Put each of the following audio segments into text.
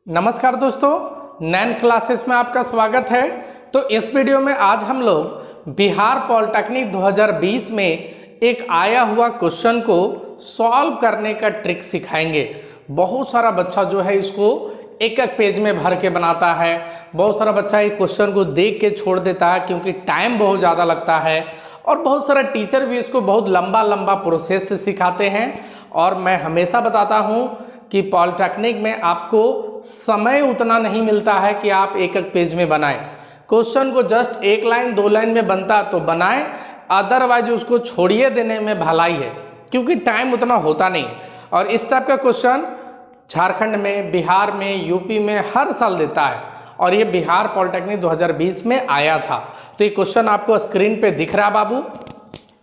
नमस्कार दोस्तों, नैन क्लासेस में आपका स्वागत है। तो इस वीडियो में आज हम लोग बिहार पॉलिटेक्निक 2020 में एक आया हुआ क्वेश्चन को सॉल्व करने का ट्रिक सिखाएंगे। बहुत सारा बच्चा जो है इसको एक एक पेज में भर के बनाता है। बहुत सारा बच्चा इस क्वेश्चन को देख के छोड़ देता है क्योंकि टाइम बहुत ज़्यादा लगता है, और बहुत सारा टीचर भी इसको बहुत लंबा लंबा प्रोसेस से सिखाते हैं। और मैं हमेशा बताता हूँ कि पॉलिटेक्निक में आपको समय उतना नहीं मिलता है कि आप एक एक पेज में बनाएं। क्वेश्चन को जस्ट एक लाइन दो लाइन में बनता तो बनाएं, अदरवाइज उसको छोड़िए देने में भलाई है क्योंकि टाइम उतना होता नहीं है। और इस टाइप का क्वेश्चन झारखंड में, बिहार में, यूपी में हर साल देता है, और ये बिहार पॉलिटेक्निक 2020 में आया था। तो ये क्वेश्चन आपको स्क्रीन पे दिख रहा है बाबू।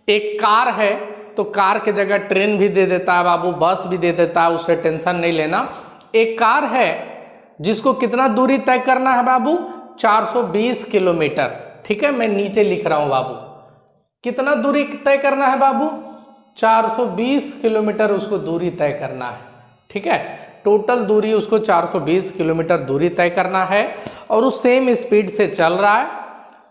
एक कार है तो कार के जगह ट्रेन भी दे देता है बाबू, बस भी दे देता है, उससे टेंशन नहीं लेना। एक कार है जिसको कितना दूरी तय करना है बाबू, 420 किलोमीटर। ठीक है, मैं नीचे लिख रहा हूं बाबू, कितना दूरी तय करना है बाबू, 420 किलोमीटर उसको दूरी तय करना है। ठीक है, टोटल दूरी उसको 420 किलोमीटर दूरी तय करना है, और उस सेम स्पीड से चल रहा है।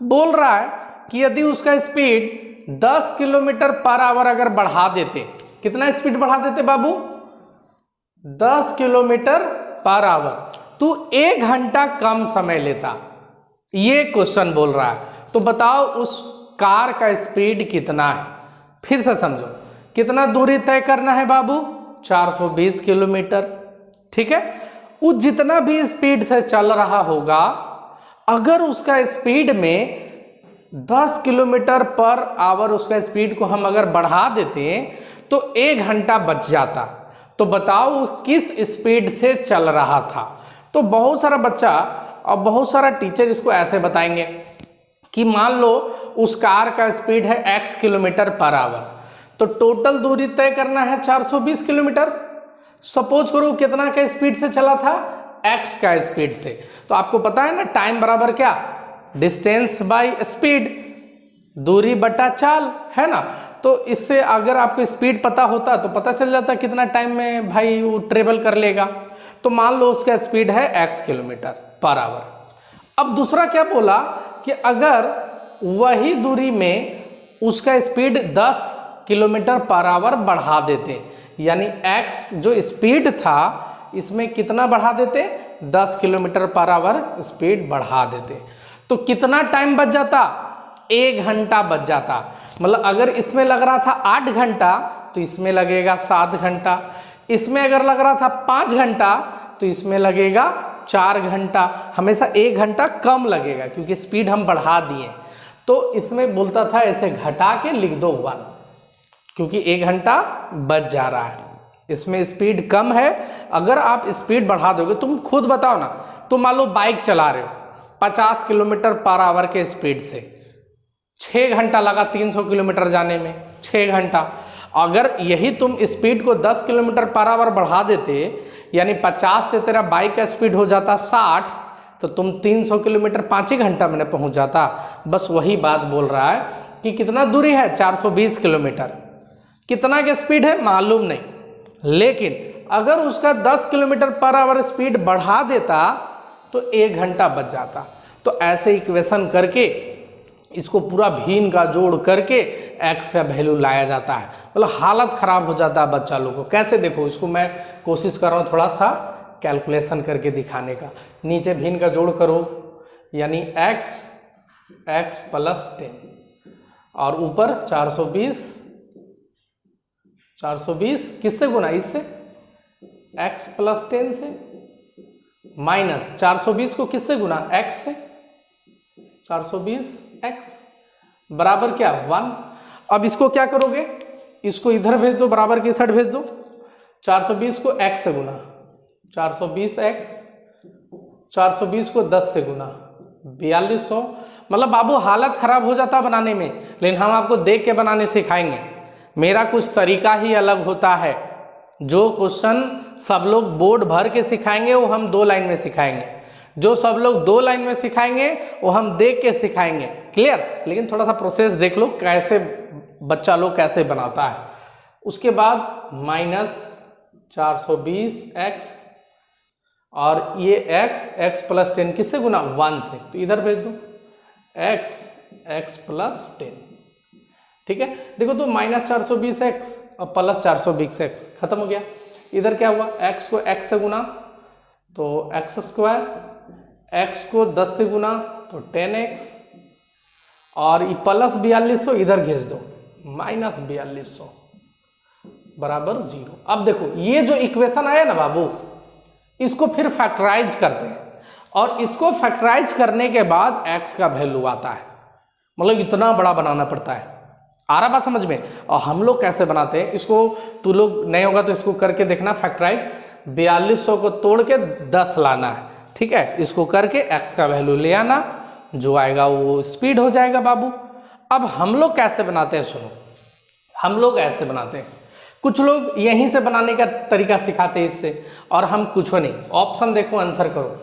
बोल रहा है कि यदि उसका स्पीड 10 किलोमीटर पर आवर अगर बढ़ा देते, कितना स्पीड बढ़ा देते बाबू, 10 किलोमीटर पर आवर, तो 1 घंटा कम समय लेता। ये क्वेश्चन बोल रहा है। तो बताओ उस कार का स्पीड कितना है। फिर से समझो, कितना दूरी तय करना है बाबू, 420 किलोमीटर। ठीक है, वो जितना भी स्पीड से चल रहा होगा, अगर उसका स्पीड में 10 किलोमीटर पर आवर उसका स्पीड को हम अगर बढ़ा देते तो 1 घंटा बच जाता। तो बताओ किस स्पीड से चल रहा था। तो बहुत सारा बच्चा और बहुत सारा टीचर इसको ऐसे बताएंगे कि मान लो उस कार का स्पीड है x किलोमीटर पर आवर, तो टोटल दूरी तय करना है 420 किलोमीटर। सपोज करो कितना का स्पीड से चला था, x का स्पीड से। तो आपको पता है ना, टाइम बराबर क्या, डिस्टेंस बाय स्पीड, दूरी बटा चाल, है ना। तो इससे अगर आपको स्पीड पता होता तो पता चल जाता कितना टाइम में भाई वो ट्रेवल कर लेगा। तो मान लो उसका स्पीड है x किलोमीटर पर आवर। अब दूसरा क्या बोला कि अगर वही दूरी में उसका स्पीड 10 किलोमीटर पर आवर बढ़ा देते, यानी x जो स्पीड था इसमें कितना बढ़ा देते, 10 किलोमीटर पर आवर स्पीड बढ़ा देते, तो कितना टाइम बच जाता, 1 घंटा बच जाता। मतलब अगर इसमें लग रहा था 8 घंटा तो इसमें लगेगा 7 घंटा, इसमें अगर लग रहा था 5 घंटा तो इसमें लगेगा 4 घंटा। हमेशा 1 घंटा कम लगेगा क्योंकि स्पीड हम बढ़ा दिए। तो इसमें बोलता था ऐसे घटा के लिख दो 1, क्योंकि 1 घंटा बच जा रहा है। इसमें स्पीड कम है, अगर आप स्पीड बढ़ा दोगे, तुम खुद बताओ ना, तुम मान लो बाइक चला रहे हो 50 किलोमीटर पर आवर के स्पीड से, 6 घंटा लगा 300 किलोमीटर जाने में, 6 घंटा। अगर यही तुम स्पीड को 10 किलोमीटर पर आवर बढ़ा देते, यानी 50 से तेरा बाइक का स्पीड हो जाता 60, तो तुम 300 किलोमीटर 5 ही घंटा में पहुंच जाता। बस वही बात बोल रहा है कि कितना दूरी है, 420 किलोमीटर। कितना की स्पीड है मालूम नहीं, लेकिन अगर उसका 10 किलोमीटर पर आवर स्पीड बढ़ा देता तो 1 घंटा बच जाता। तो ऐसे इक्वेशन करके इसको पूरा भिन्न का जोड़ करके x का वैल्यू लाया जाता है। मतलब हालत खराब हो जाता है बच्चा लोग को। कैसे, देखो इसको मैं कोशिश कर रहा हूँ थोड़ा सा कैलकुलेशन करके दिखाने का। नीचे भिन्न का जोड़ करो, यानी x प्लस 10, और ऊपर 420 किससे गुना, इससे, x प्लस 10 से, माइनस 420 को किससे गुना, x से, 420x बराबर क्या, 1। अब इसको क्या करोगे, इसको इधर भेज दो, बराबर की साइड भेज दो। 420 को x से गुना, 420x, 420 को 10 से गुना, 4200। मतलब बाबू हालत खराब हो जाता बनाने में, लेकिन हम आपको देख के बनाने सिखाएंगे। मेरा कुछ तरीका ही अलग होता है। जो क्वेश्चन सब लोग बोर्ड भर के सिखाएंगे वो हम 2 लाइन में सिखाएंगे, जो सब लोग 2 लाइन में सिखाएंगे वो हम देख के सिखाएंगे। क्लियर। लेकिन थोड़ा सा प्रोसेस देख लो कैसे बच्चा लोग कैसे बनाता है। उसके बाद माइनस 420x और ये x प्लस 10 किससे गुना 1 से, तो इधर भेज दो x प्लस 10। ठीक है, देखो तो माइनस 420x और प्लस 420x खत्म हो गया। इधर क्या हुआ, x को x से गुना तो x स्क्वायर, x को 10 से गुना तो 10x, और ये प्लस 4200 इधर घिस दो माइनस 4200 बराबर 0। अब देखो ये जो इक्वेशन आया ना बाबू, इसको फिर फैक्टराइज करते हैं और इसको फैक्टराइज करने के बाद x का वैल्यू आता है, मतलब इतना बड़ा बनाना पड़ता है। आ रहा बात समझ में? और हम लोग कैसे बनाते हैं इसको, तू लोग नहीं होगा तो इसको करके देखना फैक्टराइज। 4200 को तोड़ के 10 लाना है, ठीक है, इसको करके x का वैल्यू ले आना, जो आएगा वो स्पीड हो जाएगा बाबू। अब हम लोग कैसे बनाते हैं सुनो, हम लोग ऐसे बनाते हैं, कुछ लोग यहीं से बनाने का तरीका सिखाते हैं इससे, और हम कुछ नहीं। ऑप्शन देखो आंसर करो,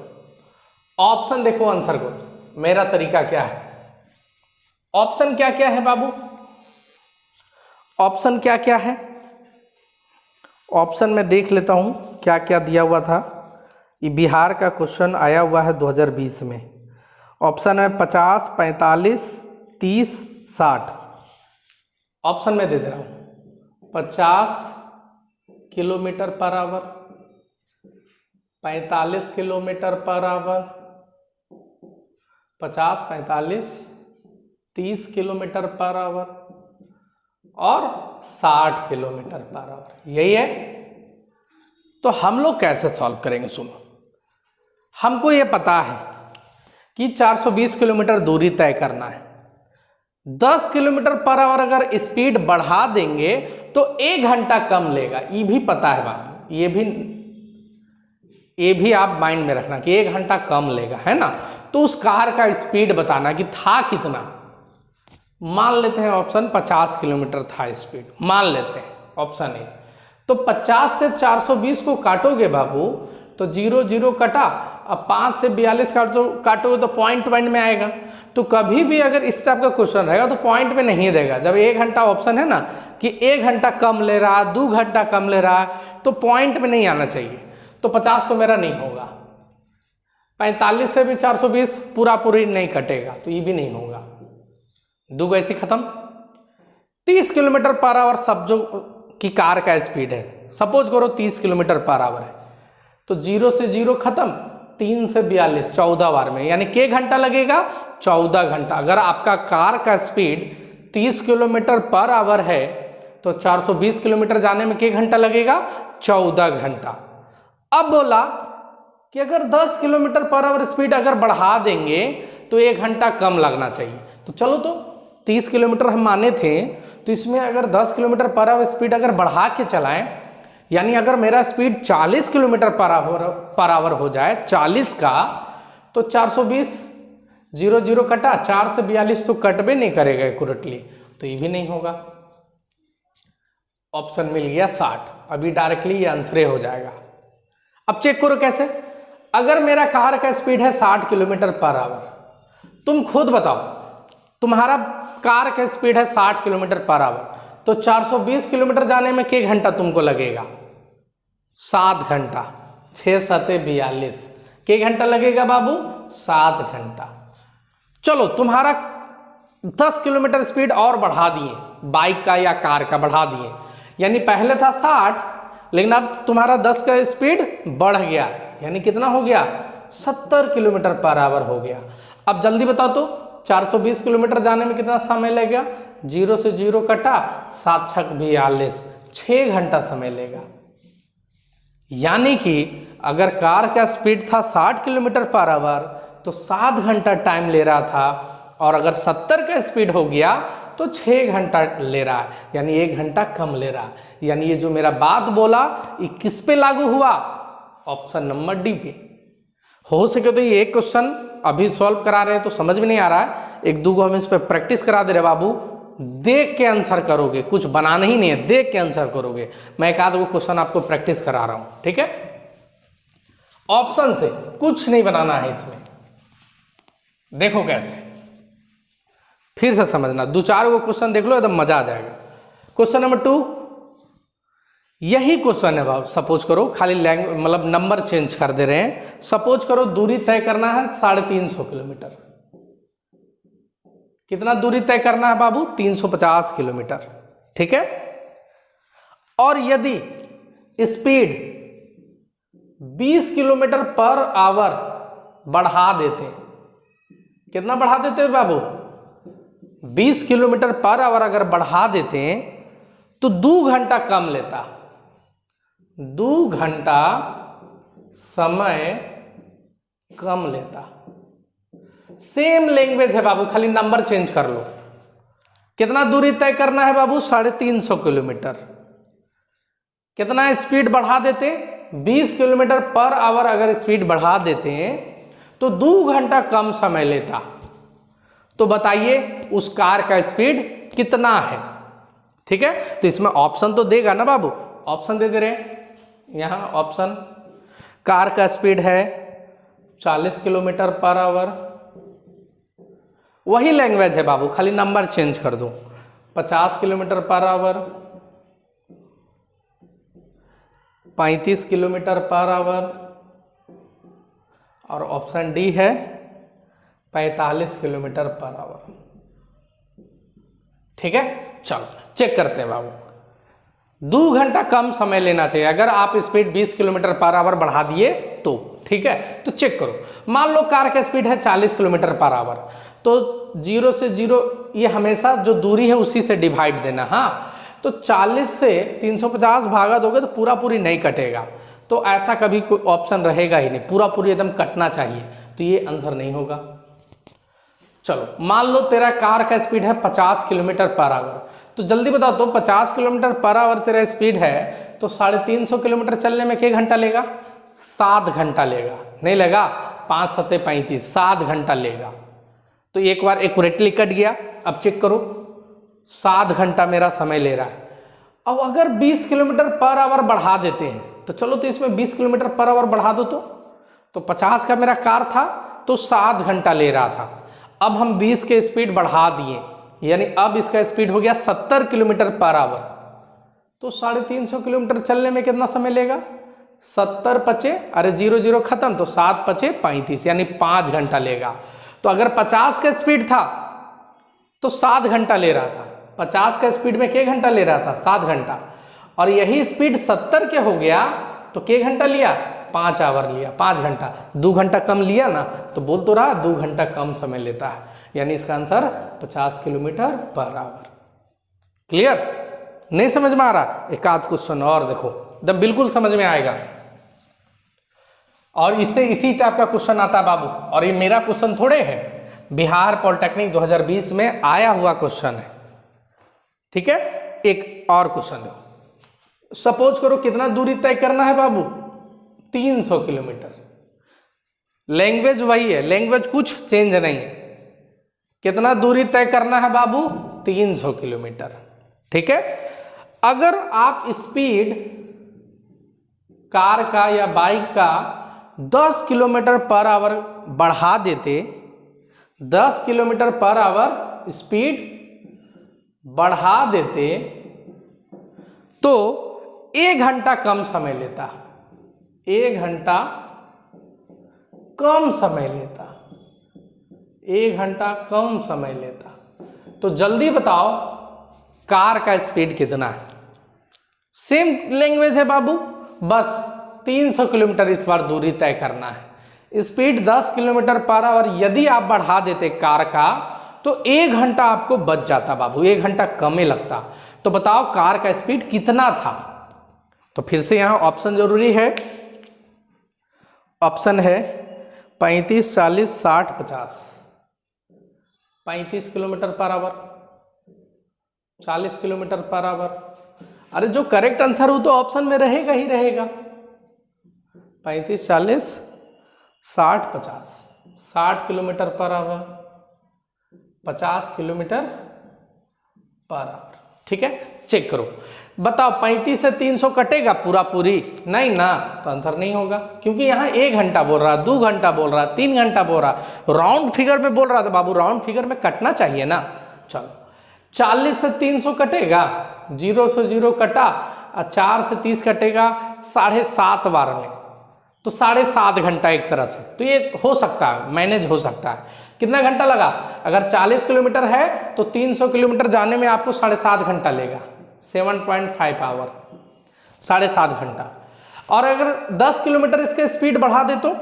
ऑप्शन देखो आंसर करो, मेरा तरीका क्या है। ऑप्शन क्या क्या है बाबू, ऑप्शन क्या क्या है, ऑप्शन में देख लेता हूं क्या क्या दिया हुआ था। ये बिहार का क्वेश्चन आया हुआ है 2020 में। ऑप्शन है 50, 45, 30, 60। ऑप्शन में दे दे रहा हूं, 50 kilometre per hour, 45 kilometre per hour, 50, 45, 30 kilometre per hour और 60 किलोमीटर पर आवर, यही है। तो हम लोग कैसे सॉल्व करेंगे सुनो, हमको ये पता है कि 420 किलोमीटर दूरी तय करना है। 10 किलोमीटर पर आवर अगर स्पीड बढ़ा देंगे तो 1 घंटा कम लेगा, ये भी पता है बात, ये भी आप माइंड में रखना कि 1 घंटा कम लेगा, है ना। तो उस कार का स्पीड बताना कि था कितना। मान लेते हैं ऑप्शन 50 किलोमीटर था स्पीड, मान लेते हैं ऑप्शन ए। तो 50 से 420 को काटोगे बाबू तो 0 0 कटा, अब 5 से 42 काटोगे तो पॉइंट में आएगा। तो कभी भी अगर इस टाइप का क्वेश्चन रहेगा तो पॉइंट में नहीं देगा। जब 1 घंटा ऑप्शन है ना कि 1 घंटा कम ले रहा है, 2 घंटा कम ले रहा है, तो पॉइंट में नहीं आना चाहिए। तो 50 तो मेरा नहीं होगा, 45 से भी 420 पूरी नहीं कटेगा, तो ये भी नहीं होगा, 2 ऐसी खत्म। 30 किलोमीटर पर आवर सब जो की कार का स्पीड है, सपोज करो 30 किलोमीटर पर आवर है, तो 0 से 0 खत्म, 3 से 42 14 बार में, यानी के घंटा लगेगा 14 घंटा। अगर आपका कार का स्पीड 30 किलोमीटर पर आवर है तो 420 किलोमीटर जाने में के घंटा लगेगा 14 घंटा। अब बोला कि अगर 10 किलोमीटर पर आवर स्पीड अगर बढ़ा देंगे तो 1 घंटा कम लगना चाहिए। तो चलो, तो 30 किलोमीटर हम माने थे, तो इसमें अगर 10 किलोमीटर पर आवर स्पीड अगर बढ़ा के चलाएं, यानी अगर मेरा स्पीड 40 किलोमीटर पर आवर हो जाए 40 का, तो 420 0 0 कटा, 4 से 42 तो कटबे नहीं करेगा एक्यूरेटली, तो ये भी नहीं होगा। ऑप्शन मिल गया 60। अभी डायरेक्टली ये आंसर हो जाएगा। अब चेक करो कैसे, अगर मेरा कार का स्पीड है 60 किलोमीटर पर आवर, तुम खुद बताओ, तुम्हारा कार का स्पीड है 60 किलोमीटर पर आवर, तो 420 किलोमीटर जाने में के घंटा तुमको लगेगा? 7 घंटा, 6 7 42, के घंटा लगेगा बाबू? 7 घंटा। चलो, तुम्हारा 10 किलोमीटर स्पीड और बढ़ा दिए, बाइक का या कार का बढ़ा दिए, यानी पहले था 60, लेकिन अब तुम्हारा 10 का स्पीड बढ़ गया, यानी कितना हो गया? 70 किलोमीटर पर आवर हो गया। अब जल्दी बताओ तो 420 किलोमीटर जाने में कितना समय लगेगा? 0 से 0 कटा, 7 6 42, 6 घंटा समय लेगा। यानी कि अगर कार का स्पीड था 60 किलोमीटर पर आवर तो 7 घंटा टाइम ले रहा था, और अगर 70 का स्पीड हो गया तो 6 घंटा ले रहा है, यानी 1 घंटा कम ले रहा है। यानी ये जो मेरा बात बोला ये किस पे लागू हुआ? ऑप्शन नंबर डी पे। हो सके तो ये एक क्वेश्चन अभी सॉल्व करा रहे हैं तो समझ में नहीं आ रहा है, 1 2 हम इस पे प्रैक्टिस करा दे रहे बाबू, देख के आंसर करोगे, कुछ बनाना ही नहीं है, देख के आंसर करोगे। मैं एक आध क्वेश्चन आपको प्रैक्टिस करा रहा हूं, ठीक है। ऑप्शन से कुछ नहीं बनाना है इसमें, देखो कैसे, फिर से समझना, 2 4 क्वेश्चन देख लो, एकदम मजा आ जाएगा। क्वेश्चन नंबर 2, यही क्वेश्चन है बाबू। सपोज करो, खाली लैंग्वेज मतलब नंबर चेंज कर दे रहे हैं। सपोज करो दूरी तय करना है 350 किलोमीटर। कितना दूरी तय करना है बाबू? 350 किलोमीटर। ठीक है। और यदि स्पीड 20 किलोमीटर पर आवर बढ़ा देते, कितना बढ़ा देते बाबू? 20 किलोमीटर पर आवर अगर बढ़ा देते तो 2 घंटा कम लेता। 2 घंटा समय कम लेता। सेम लैंग्वेज है बाबू, खाली नंबर चेंज कर लो। कितना दूरी तय करना है बाबू? 350 किलोमीटर। कितना स्पीड बढ़ा देते? 20 किलोमीटर पर आवर अगर स्पीड बढ़ा देते हैं तो 2 घंटा कम समय लेता। तो बताइए उस कार का स्पीड कितना है? ठीक है। तो इसमें ऑप्शन तो देगा ना बाबू, ऑप्शन दे दे रहे हैं यहां। ऑप्शन, कार का स्पीड है 40 किलोमीटर पर आवर। वही लैंग्वेज है बाबू, खाली नंबर चेंज कर दो। 50 kilometre per hour, 35 kilometre per hour, और ऑप्शन डी है 45 किलोमीटर पर आवर। ठीक है। चलो चेक करते हैं बाबू। 2 घंटा कम समय लेना चाहिए अगर आप स्पीड 20 किलोमीटर पर आवर बढ़ा दिए तो। ठीक है। तो चेक करो, मान लो कार का स्पीड है 40 किलोमीटर पर आवर, तो 0 से 0 ये हमेशा जो दूरी है उसी से डिवाइड देना। हाँ, तो 40 से 350 भागा दोगे तो पूरा पूरी नहीं कटेगा। तो ऐसा कभी कोई ऑप्शन रहेगा ही नहीं, पूरा पूरी एकदम कटना चाहिए। तो ये आंसर नहीं होगा। चलो मान लो तेरा कार का स्पीड है 50 किलोमीटर पर आवर, तो जल्दी बताओ तो 50 किलोमीटर पर आवर तेरा स्पीड है तो 350 किलोमीटर चलने में कितने घंटा लेगा? 7 घंटा लेगा। नहीं लेगा? 5 7 35, 7 घंटा लेगा। तो एक बार एक्यूरेटली कट गया। अब चेक करो, 7 घंटा मेरा समय ले रहा है। अब अगर 20 किलोमीटर पर आवर बढ़ा देते हैं तो चलो, तो इसमें 20 किलोमीटर पर आवर बढ़ा दो तो 50 का मेरा कार था तो 7 घंटा ले रहा था। अब हम 20 के स्पीड बढ़ा दिए, यानी अब इसका स्पीड हो गया 70 किलोमीटर पर आवर, तो 350 किलोमीटर चलने में कितना समय लेगा? 70 पचे, अरे 0 0 खत्म, तो 7 पचे 35, यानी 5 घंटा लेगा। तो अगर 50 का स्पीड था तो 7 घंटा ले रहा था। 50 का स्पीड में कितने घंटा ले रहा था? 7 घंटा। और यही स्पीड 70 के हो गया तो कितने घंटा लिया? 5 आवर लिया, 5 घंटा। 2 घंटा कम लिया ना, तो बोल तो रहा 2 घंटा कम समय लेता है। यानी इसका answer 50 kilometre per hour. Clear? नहीं समझ में आ रहा? एक आध क्वेश्चन और देखो, एकदम बिल्कुल समझ में आएगा। और इससे इसी टाइप का क्वेश्चन आता है बाबू। और ये मेरा क्वेश्चन थोड़े है, बिहार पॉलिटेक्निक 2020 में आया हुआ क्वेश्चन है। ठीक है। एक और क्वेश्चन देखो। सपोज करो कितना दूरी तय करना है बाबू? 300 किलोमीटर। लैंग्वेज वही है, लैंग्वेज कुछ चेंज नहीं है। कितना दूरी तय करना है बाबू? 300 किलोमीटर। ठीक है। अगर आप स्पीड कार का या बाइक का 10 किलोमीटर पर आवर बढ़ा देते, 10 किलोमीटर पर आवर स्पीड बढ़ा देते तो 1 घंटा कम समय लेता। 1 घंटा कम समय लेता। 1 घंटा कम समय लेता। तो जल्दी बताओ कार का स्पीड कितना है? सेम लैंग्वेज है बाबू, बस 300 किलोमीटर इस बार दूरी तय करना है। स्पीड 10 किलोमीटर पर आवर यदि आप बढ़ा देते कार का तो 1 घंटा आपको बच जाता बाबू, 1 घंटा कम ही लगता। तो बताओ कार का स्पीड कितना था? तो फिर से यहां ऑप्शन जरूरी है। ऑप्शन है 35 40 60 50। 35 kilometre per hour, 40 kilometre per hour. अरे जो करेक्ट आंसर हो तो ऑप्शन में रहेगा ही रहेगा। 35 40 60 50। 60 kilometre per hour, 50 kilometre per hour. ठीक है। चेक करो, बताओ 35 से 300 कटेगा पूरा पूरी? नहीं ना, तो आंसर नहीं होगा। क्योंकि यहाँ 1 घंटा बोल रहा, 2 घंटा बोल रहा, 3 घंटा बोल रहा, राउंड फिगर में बोल रहा था बाबू। राउंड फिगर में कटना चाहिए ना। चलो 40 से 300 कटेगा, 0 से 0 कटा, और 4 से 30 कटेगा 7.5 बार में, तो 7.5 घंटा एक तरह से। तो ये हो सकता है, मैनेज हो सकता है। कितना घंटा लगा? अगर 40 किलोमीटर है तो 300 किलोमीटर जाने में आपको 7.5 घंटा लेगा, 7.5 आवर, 7.5 घंटा। और अगर 10 किलोमीटर इसके स्पीड बढ़ा दे तो,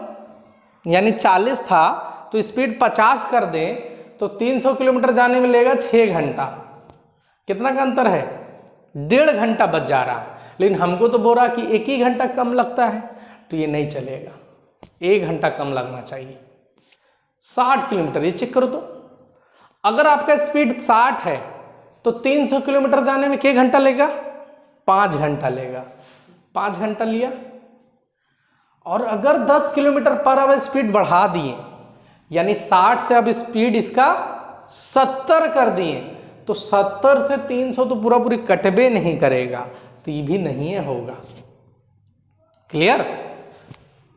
यानी 40 था तो स्पीड 50 कर दें तो 300 किलोमीटर जाने में लेगा 6 घंटा। कितना का अंतर है? 1.5 घंटा बच जा रहा है। लेकिन हमको तो बोल रहा कि 1 ही घंटा कम लगता है, तो ये नहीं चलेगा, 1 घंटा कम लगना चाहिए। 60 किलोमीटर, ये चेक करो तो, अगर आपका स्पीड 60 है तो 300 किलोमीटर जाने में क्या घंटा लेगा? 5 घंटा लेगा, 5 घंटा लिया। और अगर 10 किलोमीटर पर आवर स्पीड बढ़ा दिए, यानी 60 से अब स्पीड इसका 70 कर दिए, तो 70 से 300 तो पूरा पूरी कटबे नहीं करेगा, तो ये भी नहीं होगा। क्लियर?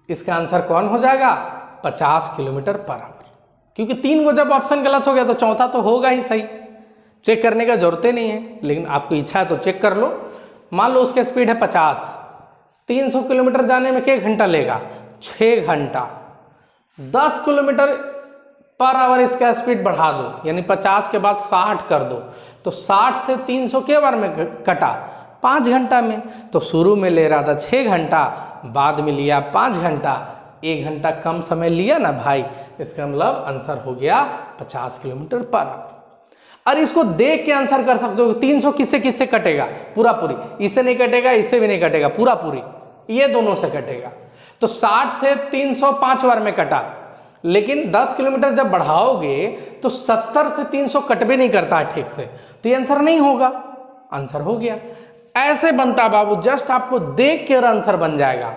इसका आंसर कौन हो जाएगा? 50 किलोमीटर पर आवर। क्योंकि 3 को जब ऑप्शन गलत हो गया तो चौथा तो होगा ही सही, चेक करने का जरूरत नहीं है। लेकिन आपको इच्छा है तो चेक कर लो। मान लो उसका स्पीड है 50, 300 किलोमीटर जाने में क्या घंटा लेगा? 6 घंटा। 10 किलोमीटर पर आवर इसका स्पीड बढ़ा दो, यानी 50 के बाद 60 कर दो, तो 60 से 300 के बार में कटा? 5 घंटा में। तो शुरू में ले रहा था 6 घंटा, बाद में लिया 5 घंटा, 1 घंटा कम समय लिया ना भाई। इसका मतलब आंसर हो गया 50 किलोमीटर पर आवर। और इसको देख के आंसर कर सकते हो 300 किससे किससे कटेगा? पूरा पूरी, इससे नहीं कटेगा, इससे भी नहीं कटेगा, पूरा पूरी ये दोनों से कटेगा। तो 60 से 300 5 बार में कटा, लेकिन 10 किलोमीटर जब बढ़ाओगे तो 70 से 300 कटबे नहीं करता है ठीक से, तो ये आंसर नहीं होगा। आंसर हो गया। ऐसे बनता बाबू, जस्ट आपको देख के और आंसर बन जाएगा।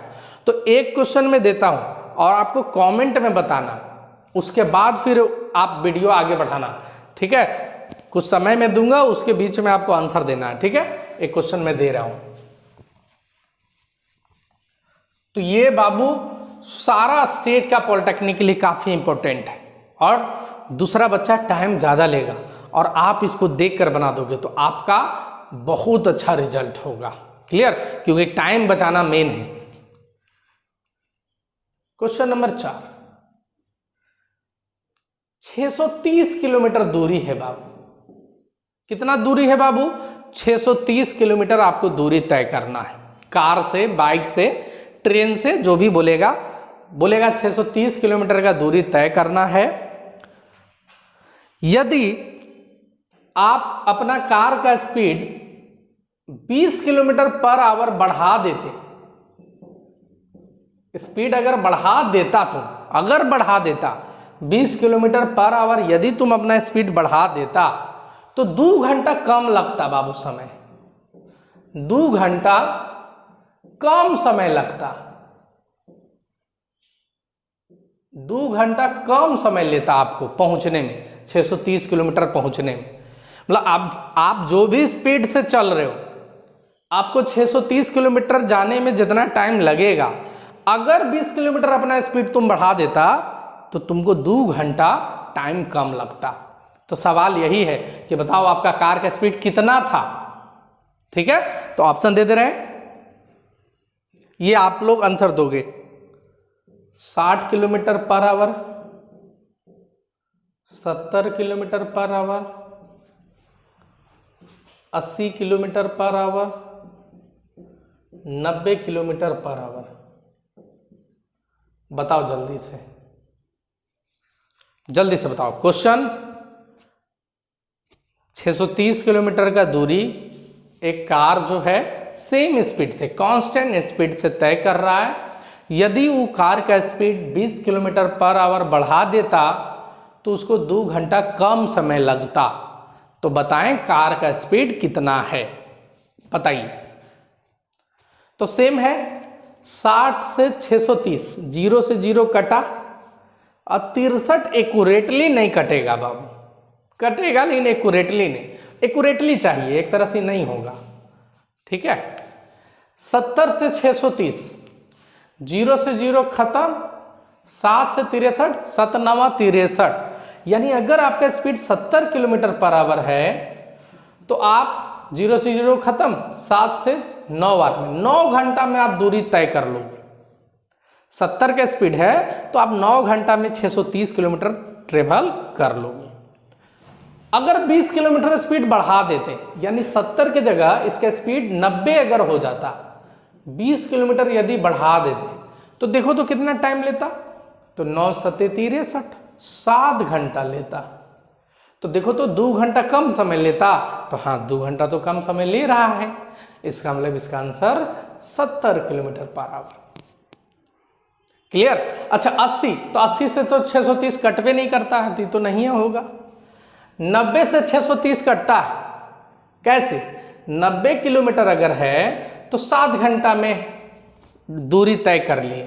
तो एक क्वेश्चन में देता हूं और आपको कमेंट में बताना, उसके बाद फिर आप वीडियो आगे बढ़ाना, ठीक है? कुछ समय में दूंगा, उसके बीच में आपको आंसर देना है, ठीक है? एक क्वेश्चन में दे रहा हूं। तो ये बाबू सारा स्टेट का पॉलिटेक्निक के लिए काफी इंपॉर्टेंट है। और दूसरा बच्चा टाइम ज्यादा लेगा और आप इसको देखकर बना दोगे तो आपका बहुत अच्छा रिजल्ट होगा। क्लियर? क्योंकि टाइम बचाना मेन है। क्वेश्चन नंबर 4, 630 किलोमीटर दूरी है बाबू। कितना दूरी है बाबू? 630 किलोमीटर आपको दूरी तय करना है। कार से, बाइक से, ट्रेन से, जो भी बोलेगा 630 किलोमीटर का दूरी तय करना है। यदि आप अपना कार का स्पीड 20 किलोमीटर पर आवर बढ़ा देते, स्पीड अगर बढ़ा देता, तो अगर बढ़ा देता 20 किलोमीटर पर आवर, यदि तुम अपना स्पीड बढ़ा देता तो 2 घंटा कम लगता बाबू समय, 2 घंटा कम समय लगता, 2 घंटा कम समय लेता आपको पहुंचने में, 630 किलोमीटर पहुंचने में। मतलब आप जो भी स्पीड से चल रहे हो, आपको 630 किलोमीटर जाने में जितना टाइम लगेगा, अगर 20 किलोमीटर अपना स्पीड तुम बढ़ा देता तो तुमको 2 घंटा टाइम कम लगता। तो सवाल यही है कि बताओ आपका कार का स्पीड कितना था? ठीक है, तो ऑप्शन दे दे रहे हैं, ये आप लोग आंसर दोगे। 60 kilometre per hour, 70 kilometre per hour, 80 kilometre per hour, 90 kilometre per hour. बताओ जल्दी से, जल्दी से बताओ। क्वेश्चन, 630 किलोमीटर का दूरी एक कार जो है सेम स्पीड से, कांस्टेंट स्पीड से तय कर रहा है। यदि वो कार का स्पीड 20 किलोमीटर पर आवर बढ़ा देता तो उसको 2 घंटा कम समय लगता। तो बताएं कार का स्पीड कितना है, बताइए। तो सेम है, 60 से 630, 0 से 0 कटा, और 63 एक्यूरेटली नहीं कटेगा बाबू, कटेगा लेकिन एक्यूरेटली नहीं, एक्यूरेटली चाहिए, एक तरह से नहीं होगा। ठीक है, 70 से 630, 0 से 0 खत्म, 7 से 63, 7 9 63, यानी अगर आपका स्पीड 70 किलोमीटर पर आवर है तो आप 0 से 0 खत्म, 7 से 9 बार में 9 घंटा में आप दूरी तय कर लोगे। 70 का स्पीड है तो आप 9 घंटा में 630 किलोमीटर ट्रेवल कर लोगे। अगर 20 किलोमीटर स्पीड बढ़ा देते, यानी 70 की जगह इसका स्पीड 90 अगर हो जाता, 20 किलोमीटर यदि बढ़ा देते तो देखो तो कितना टाइम लेता, तो 9 7 63, 7 घंटा लेता। तो देखो तो 2 घंटा कम समय लेता, तो हाँ 2 घंटा तो कम समय ले रहा है, इसका मतलब इसका answer 70 kilometre per hour. Clear. अच्छा 80, तो 80 से तो 630 कटवे नहीं करता है, तो नहीं होगा। 90 से 630 कटता है, कैसे? 90 किलोमीटर अगर है तो 7 घंटा में दूरी तय कर लिए।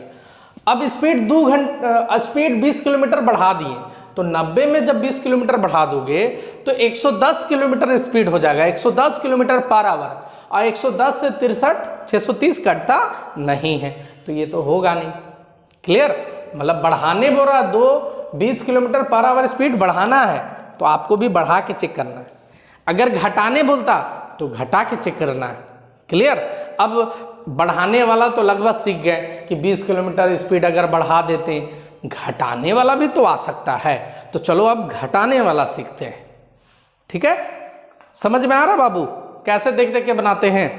अब स्पीड 20 किलोमीटर बढ़ा दिए, तो 90 में जब 20 किलोमीटर बढ़ा दोगे तो 110 किलोमीटर स्पीड हो जाएगा, 110 किलोमीटर पर आवर। और 110 से 63 630 कटता नहीं है, तो ये तो होगा नहीं। क्लियर। मतलब बढ़ाने बोल रहा 20 किलोमीटर पर आवर स्पीड बढ़ाना है तो आपको भी बढ़ा के चेक करना है, अगर घटाने बोलता तो घटा के चेक करना है। क्लियर। अब बढ़ाने वाला तो लगभग सीख गए कि 20 किलोमीटर स्पीड अगर बढ़ा देते, घटाने वाला भी तो आ सकता है, तो चलो अब घटाने वाला सीखते हैं। ठीक है, समझ में आ रहा बाबू कैसे देख देख के बनाते हैं।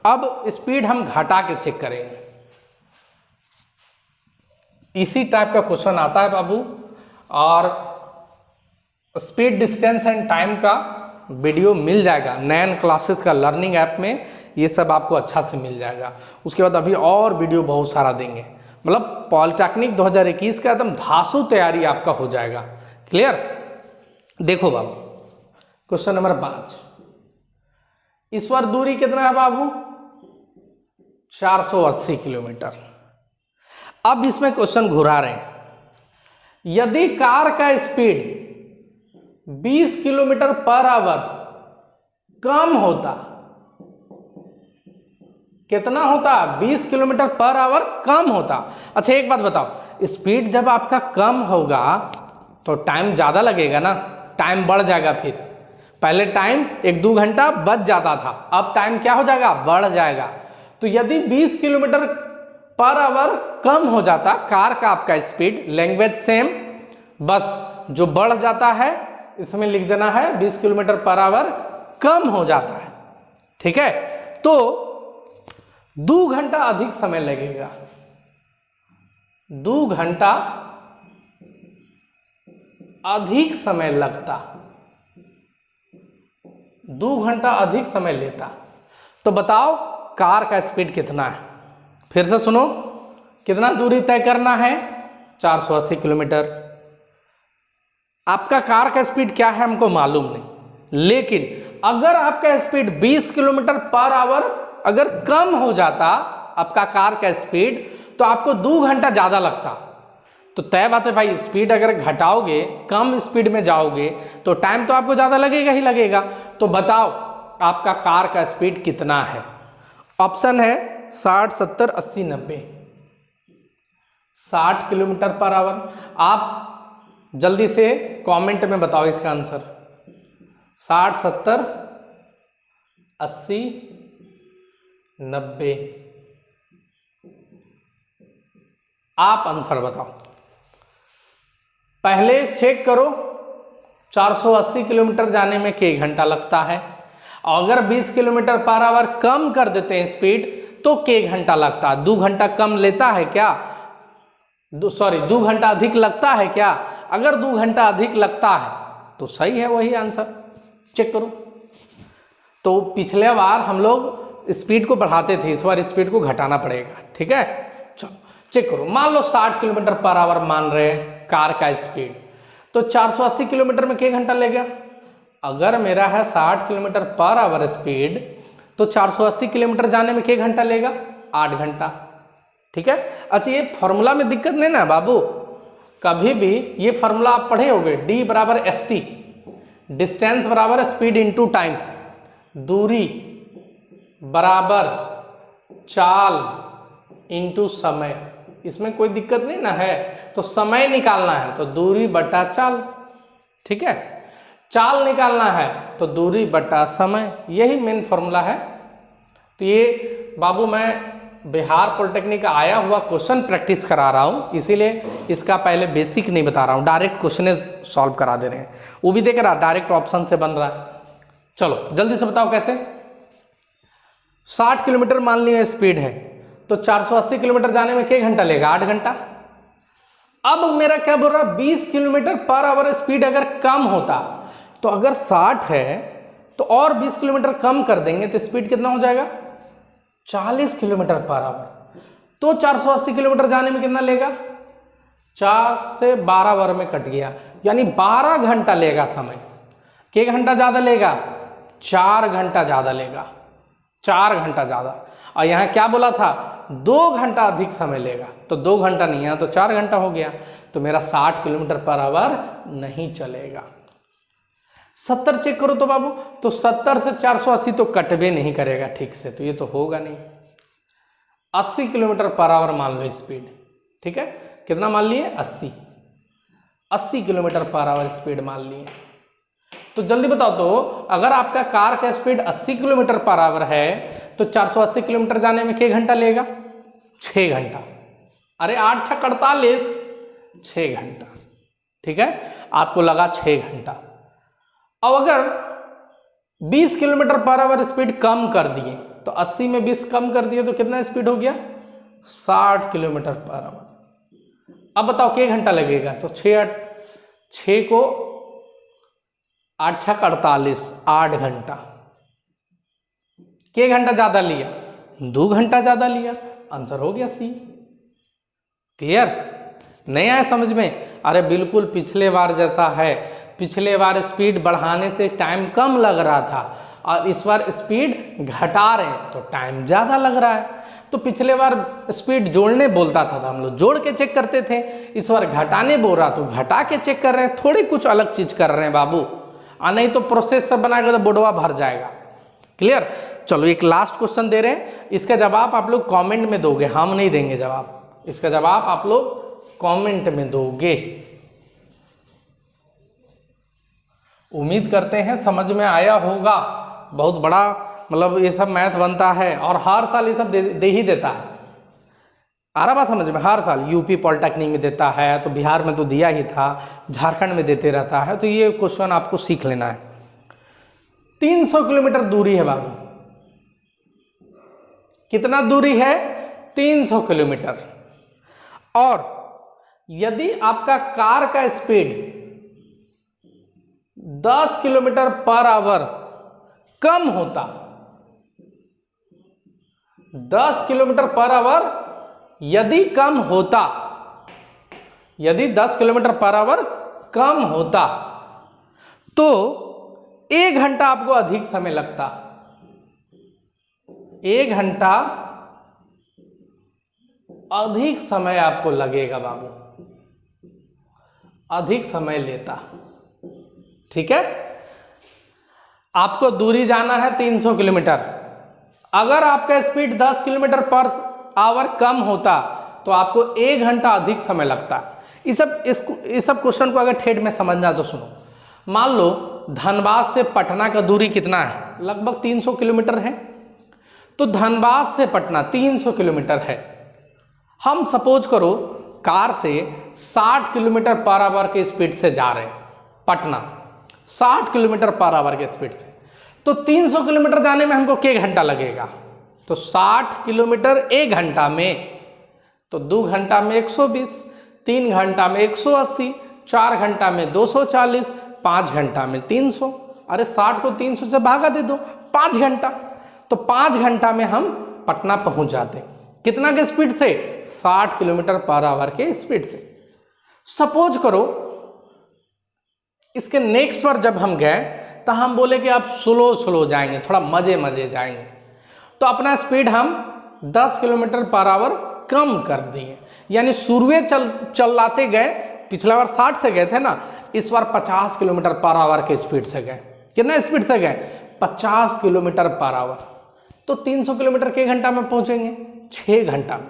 अब स्पीड हम घटा के चेक करेंगे। इसी टाइप का क्वेश्चन आता है बाबू, और स्पीड डिस्टेंस एंड टाइम का वीडियो मिल जाएगा नैन क्लासेस का लर्निंग ऐप में, ये सब आपको अच्छा से मिल जाएगा। उसके बाद अभी और वीडियो बहुत सारा देंगे, मतलब पॉलिटेक्निक 2021 का एकदम धांसू तैयारी आपका हो जाएगा। क्लियर। देखो बाबू क्वेश्चन नंबर 5, इस बार दूरी कितना है बाबू? 480 किलोमीटर। अब इसमें क्वेश्चन घुरा रहे हैं, यदि कार का स्पीड 20 किलोमीटर पर आवर कम होता, कितना होता? 20 किलोमीटर पर आवर कम होता। अच्छा एक बात बताओ, स्पीड जब आपका कम होगा तो टाइम ज़्यादा लगेगा ना, टाइम बढ़ जाएगा। फिर पहले टाइम 1-2 घंटा बच जाता था, अब टाइम क्या हो जाएगा? बढ़ जाएगा। तो यदि 20 किलोमीटर पर आवर कम हो जाता कार का आपका स्पीड, लैंग्वेज सेम, बस जो बढ़ जाता है इसमें लिख देना है 20 किलोमीटर पर आवर कम हो जाता है। ठीक है, तो 2 घंटा अधिक समय लगेगा, 2 घंटा अधिक समय लगता, 2 घंटा अधिक समय लेता। तो बताओ कार का स्पीड कितना है? फिर से सुनो, कितना दूरी तय करना है? 480 किलोमीटर। आपका कार का स्पीड क्या है हमको मालूम नहीं, लेकिन अगर आपका स्पीड 20 किलोमीटर पर आवर अगर कम हो जाता आपका कार का स्पीड, तो आपको 2 घंटा ज़्यादा लगता। तो तय बात है भाई, स्पीड अगर घटाओगे, कम स्पीड में जाओगे तो टाइम तो आपको ज़्यादा लगेगा ही लगेगा। तो बताओ आपका कार का स्पीड कितना है? ऑप्शन है 60 70 80 90। 60 किलोमीटर पर आवर। आप जल्दी से कमेंट में बताओ इसका आंसर। 60 70 80 90, आप आंसर बताओ। पहले चेक करो 480 किलोमीटर जाने में के घंटा लगता है, और अगर 20 किलोमीटर पर आवर कम कर देते हैं स्पीड तो के घंटा लगता है। 2 घंटा कम लेता है क्या? 2 घंटा अधिक लगता है क्या? अगर 2 घंटा अधिक लगता है तो सही है वही आंसर। चेक करो। तो पिछले बार हम लोग स्पीड को बढ़ाते थे, इस बार स्पीड को घटाना पड़ेगा। ठीक है, चलो चेक करो। मान लो 60 किलोमीटर पर आवर मान रहे हैं कार का स्पीड, तो 480 किलोमीटर में के घंटा लेगा? अगर मेरा है 60 किलोमीटर पर आवर स्पीड, तो 480 किलोमीटर जाने में के घंटा लेगा? 8 घंटा। ठीक है। अच्छा ये फॉर्मूला में दिक्कत नहीं ना बाबू, कभी भी ये फॉर्मूला आप पढ़े होंगे, D बराबर ST, डिस्टेंस बराबर स्पीड इंटू टाइम, दूरी बराबर चाल इंटू समय। इसमें कोई दिक्कत नहीं ना है। तो समय निकालना है तो दूरी बटा चाल। ठीक है, चाल निकालना है तो दूरी बटा समय, यही मेन फॉर्मूला है। तो ये बाबू मैं बिहार पॉलिटेक्निक का आया हुआ क्वेश्चन प्रैक्टिस करा रहा हूँ, इसीलिए इसका पहले बेसिक नहीं बता रहा हूँ, डायरेक्ट क्वेश्चन सॉल्व करा दे रहे हैं। वो भी देख रहा डायरेक्ट ऑप्शन से बन रहा है। चलो जल्दी से बताओ कैसे। 60 किलोमीटर मान लिया स्पीड है, तो 480 किलोमीटर जाने में क्या घंटा लेगा? 8 घंटा। अब मेरा क्या बोल रहा है, 20 किलोमीटर पर आवर स्पीड अगर कम होता, तो अगर 60 है तो और 20 किलोमीटर कम कर देंगे तो स्पीड कितना हो जाएगा? 40 किलोमीटर पर आवर। तो 480 किलोमीटर जाने में कितना लेगा? 4 से 12 आवर में कट गया, यानी 12 घंटा लेगा समय। क्या घंटा ज्यादा लेगा? 4 घंटा ज्यादा लेगा, 4 घंटा ज्यादा। और यहाँ क्या बोला था? 2 घंटा अधिक समय लेगा, तो 2 घंटा नहीं है तो 4 घंटा हो गया, तो मेरा 60 किलोमीटर पर आवर नहीं चलेगा। 70 चेक करो तो बाबू, तो 70 से 480 तो कटवे नहीं करेगा ठीक से, तो ये तो होगा नहीं। 80 किलोमीटर पर आवर मान लो स्पीड, ठीक है, कितना मान लिए? 80 किलोमीटर पर आवर स्पीड मान लिए। तो जल्दी बताओ तो, अगर आपका कार का स्पीड 80 किलोमीटर पर आवर है तो 480 किलोमीटर जाने में कितने घंटा लेगा? 6 घंटा। अरे 8 6 48, 6 घंटा, ठीक है, आपको लगा 6 घंटा। अब अगर 20 किलोमीटर पर आवर स्पीड कम कर दिए, तो 80 में 20 कम कर दिए तो कितना स्पीड हो गया? 60 किलोमीटर पर आवर। अब बताओ कितने घंटा लगेगा? तो 6 को 8 6 48, 8 घंटा। कितने घंटा ज्यादा लिया? 2 घंटा ज्यादा लिया। आंसर हो गया सी। क्लियर? नहीं आया समझ में? अरे बिल्कुल पिछले बार जैसा है। पिछले बार स्पीड बढ़ाने से टाइम कम लग रहा था और इस बार स्पीड घटा रहे हैं तो टाइम ज़्यादा लग रहा है। तो पिछले बार स्पीड जोड़ने बोलता था हम लोग जोड़ के चेक करते थे, इस बार घटाने बोल रहा तो घटा के चेक कर रहे हैं, थोड़ी कुछ अलग चीज़ कर रहे हैं बाबू, और नहीं तो प्रोसेस सब बनाएगा तो बोर्डवा भर जाएगा। क्लियर? चलो एक लास्ट क्वेश्चन दे रहे हैं, इसका जवाब आप लोग कमेंट में दोगे, हम नहीं देंगे जवाब, इसका जवाब आप लोग कमेंट में दोगे। उम्मीद करते हैं समझ में आया होगा। बहुत बड़ा मतलब ये सब मैथ बनता है और हर साल ये सब दे ही देता है। आ रहा बात समझ में? हर साल यूपी पॉलिटेक्निक में देता है, तो बिहार में तो दिया ही था, झारखंड में देते रहता है, तो ये क्वेश्चन आपको सीख लेना है। 300 किलोमीटर दूरी है बाबू। कितना दूरी है? 300 किलोमीटर। और यदि आपका कार का स्पीड 10 किलोमीटर पर आवर कम होता, 10 किलोमीटर पर आवर यदि कम होता, यदि 10 किलोमीटर पर आवर कम होता तो 1 घंटा आपको अधिक समय लगता। 1 घंटा अधिक समय आपको लगेगा बाबू, अधिक समय लेता। ठीक है, आपको दूरी जाना है 300 किलोमीटर। अगर आपका स्पीड 10 किलोमीटर पर आवर कम होता तो आपको 1 घंटा अधिक समय लगता। इस सब क्वेश्चन को अगर ठेठ में समझना तो सुनो। मान लो धनबाद से पटना का दूरी कितना है? लगभग 300 किलोमीटर है। तो धनबाद से पटना 300 किलोमीटर है। हम सपोज करो कार से 60 किलोमीटर पर आवर के स्पीड से जा रहे हैं पटना, 60 किलोमीटर पर आवर के स्पीड से, तो 300 किलोमीटर जाने में हमको क्या घंटा लगेगा? तो 60 किलोमीटर 1 घंटा में, तो 2 घंटा में 120, 3 घंटा में 180, 4 घंटा में 240, 5 घंटा में 300। अरे 60 को 300 से भागा दे दो, 5 घंटा। तो 5 घंटा में हम पटना पहुंच जाते। कितना के स्पीड से? 60 किलोमीटर पर आवर के स्पीड से। सपोज करो इसके नेक्स्ट बार जब हम गए तो हम बोले कि आप स्लो जाएंगे, थोड़ा मजे जाएंगे, तो अपना स्पीड हम 10 किलोमीटर पर आवर कम कर दिए। यानी शुरुए चलाते गए, पिछला बार 60 से गए थे ना, इस बार 50 किलोमीटर पर आवर के स्पीड से गए। कितना स्पीड से गए? 50 किलोमीटर पर आवर। तो 300 किलोमीटर के घंटा में पहुंचेंगे? 6 घंटा में।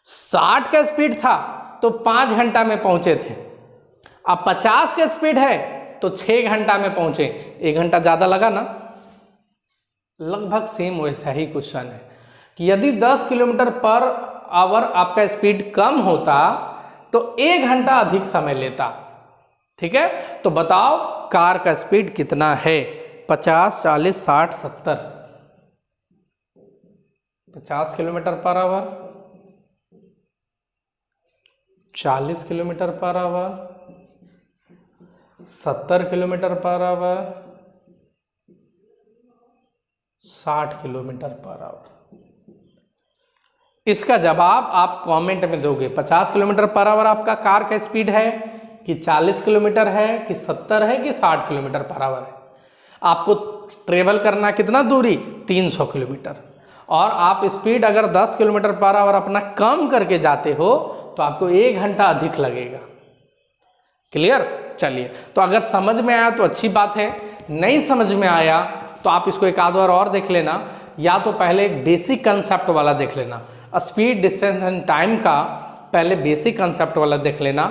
60 का स्पीड था तो 5 घंटा में पहुंचे थे। अब 50 का स्पीड है तो 6 घंटा में पहुंचे। 1 घंटा ज्यादा लगा ना? लगभग सेम वैसा ही क्वेश्चन है कि यदि 10 किलोमीटर पर आवर आपका स्पीड कम होता तो 1 घंटा अधिक समय लेता। ठीक है, तो बताओ कार का स्पीड कितना है? 50, 40, 60, 70। 50 kilometre per hour, 40 kilometre per hour, 70 kilometre per hour, 60 kilometre per hour. इसका जवाब आप कमेंट में दोगे। 50 किलोमीटर पर आवर आपका कार का स्पीड है कि 40 किलोमीटर है कि 70 है कि 60 किलोमीटर पर आवर है। आपको ट्रेवल करना कितना दूरी? 300 किलोमीटर। और आप स्पीड अगर 10 किलोमीटर पर आवर अपना कम करके जाते हो तो आपको 1 घंटा अधिक लगेगा। क्लियर? चलिए, तो अगर समझ में आया तो अच्छी बात है, नहीं समझ में आया तो आप इसको एक आध बार और देख लेना, या तो पहले एक बेसिक कंसेप्ट वाला देख लेना। स्पीड, डिस्टेंस एंड टाइम का पहले बेसिक कंसेप्ट वाला देख लेना।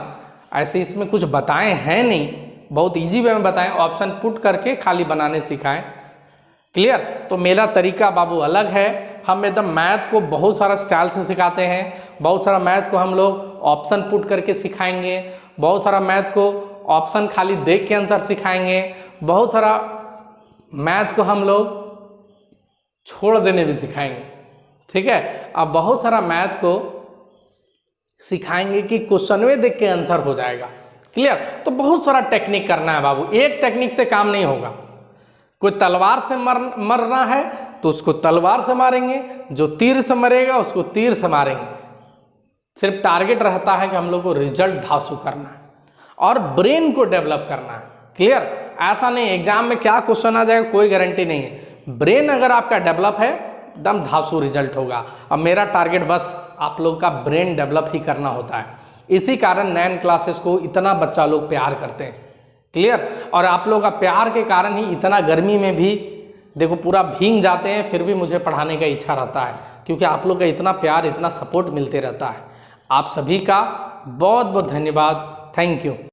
ऐसे इसमें कुछ बताए हैं नहीं, बहुत इजी वे में बताएं, ऑप्शन पुट करके खाली बनाने सिखाएं। क्लियर? तो मेरा तरीका बाबू अलग है। हम एकदम मैथ को बहुत सारा स्टाइल से सिखाते हैं। बहुत सारा मैथ को हम लोग ऑप्शन पुट करके सिखाएंगे, बहुत सारा मैथ को ऑप्शन खाली देख के आंसर सिखाएंगे, बहुत सारा मैथ को हम लोग छोड़ देने भी सिखाएंगे। ठीक है, अब बहुत सारा मैथ को सिखाएंगे कि क्वेश्चन में देख के आंसर हो जाएगा। क्लियर? तो बहुत सारा टेक्निक करना है बाबू, एक टेक्निक से काम नहीं होगा। कोई तलवार से मरना है तो उसको तलवार से मारेंगे, जो तीर से मरेगा उसको तीर से मारेंगे। सिर्फ टारगेट रहता है कि हम लोग को रिजल्ट धांसू करना है और ब्रेन को डेवलप करना है। क्लियर? ऐसा नहीं एग्जाम में क्या क्वेश्चन आ जाएगा कोई गारंटी नहीं है। ब्रेन अगर आपका डेवलप है एकदम धांसू रिजल्ट होगा। अब मेरा टारगेट बस आप लोग का ब्रेन डेवलप ही करना होता है। इसी कारण नैन क्लासेस को इतना बच्चा लोग प्यार करते हैं। क्लियर? और आप लोग का प्यार के कारण ही इतना गर्मी में भी देखो पूरा भीग जाते हैं, फिर भी मुझे पढ़ाने का इच्छा रहता है, क्योंकि आप लोग का इतना प्यार, इतना सपोर्ट मिलते रहता है। आप सभी का बहुत बहुत धन्यवाद। Thank you.